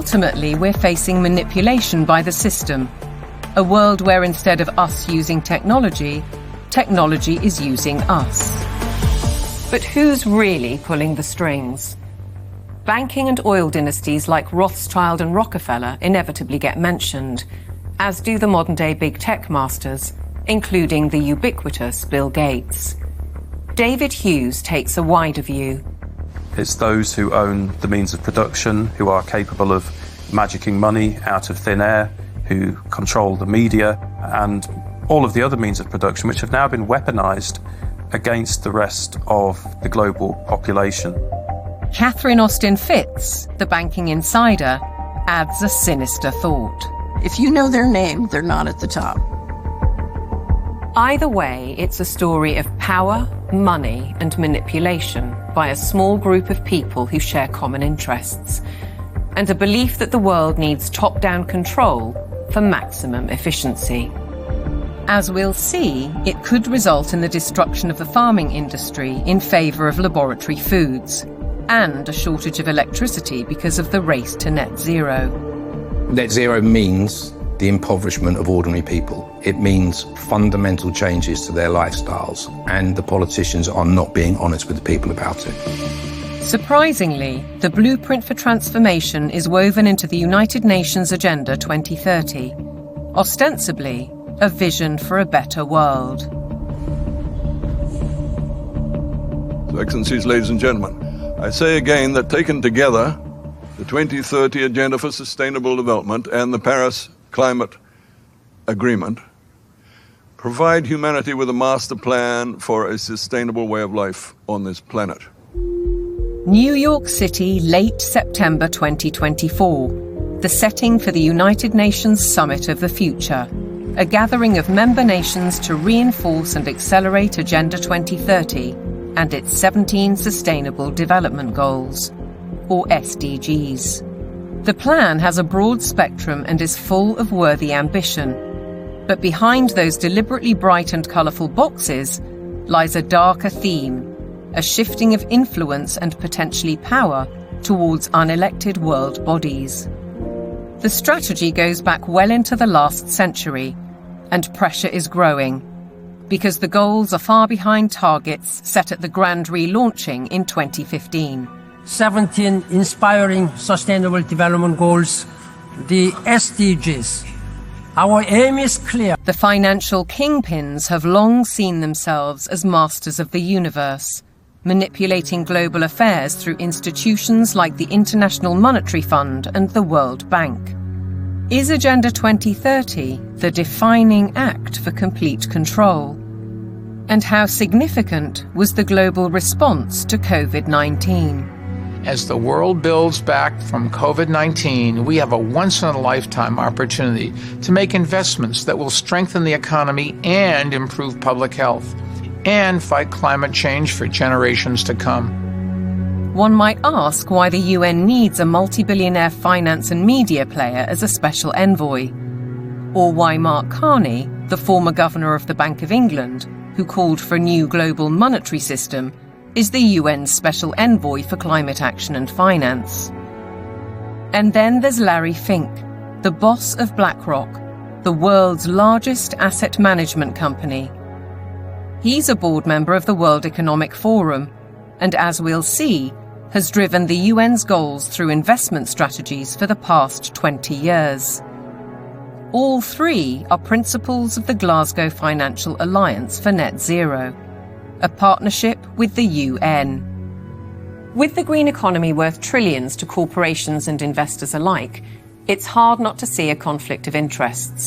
Ultimately, we're facing manipulation by the system, a world where instead of us using technology, technology is using us. But who's really pulling the strings? Banking and oil dynasties like Rothschild and Rockefeller inevitably get mentioned, as do the modern-day big tech masters, including the ubiquitous Bill Gates. David Hughes takes a wider view. It's those who own the means of production, who are capable of magicking money out of thin air, who control the media, and all of the other means of production, which have now been weaponized against the rest of the global population. Catherine Austin Fitz, the banking insider, adds a sinister thought. If you know their name, they're not at the top. Either way, it's a story of power, money, and manipulation by a small group of people who share common interests, and a belief that the world needs top-down control for maximum efficiency. As we'll see, it could result in the destruction of the farming industry in favour of laboratory foods, and a shortage of electricity because of the race to net zero. Net zero means the impoverishment of ordinary people. It means fundamental changes to their lifestyles, and the politicians are not being honest with the people about it. Surprisingly, the blueprint for transformation is woven into the United Nations Agenda 2030, ostensibly a vision for a better world. Excellencies, ladies and gentlemen, I say again that taken together, the 2030 Agenda for Sustainable Development and the Paris Climate Agreement provide humanity with a master plan for a sustainable way of life on this planet. New York City, late September 2024, the setting for the United Nations Summit of the Future, a gathering of member nations to reinforce and accelerate Agenda 2030 and its 17 Sustainable Development Goals, or SDGs. The plan has a broad spectrum and is full of worthy ambition. But behind those deliberately bright and colourful boxes lies a darker theme, a shifting of influence and potentially power towards unelected world bodies. The strategy goes back well into the last century, and pressure is growing, because the goals are far behind targets set at the grand relaunching in 2015. 17 inspiring Sustainable Development Goals, the SDGs. Our aim is clear. The financial kingpins have long seen themselves as masters of the universe, manipulating global affairs through institutions like the International Monetary Fund and the World Bank. Is Agenda 2030 the defining act for complete control? And how significant was the global response to COVID-19? As the world builds back from COVID-19, we have a once-in-a-lifetime opportunity to make investments that will strengthen the economy and improve public health, and fight climate change for generations to come. One might ask why the UN needs a multi-billionaire finance and media player as a special envoy, or why Mark Carney, the former governor of the Bank of England, who called for a new global monetary system, is the UN's special envoy for climate action and finance. And then there's Larry Fink, the boss of BlackRock, the world's largest asset management company. He's a board member of the World Economic Forum, and as we'll see, has driven the UN's goals through investment strategies for the past 20 years. All three are principles of the Glasgow Financial Alliance for Net Zero, a partnership with the UN. With the green economy worth trillions to corporations and investors alike, it's hard not to see a conflict of interests.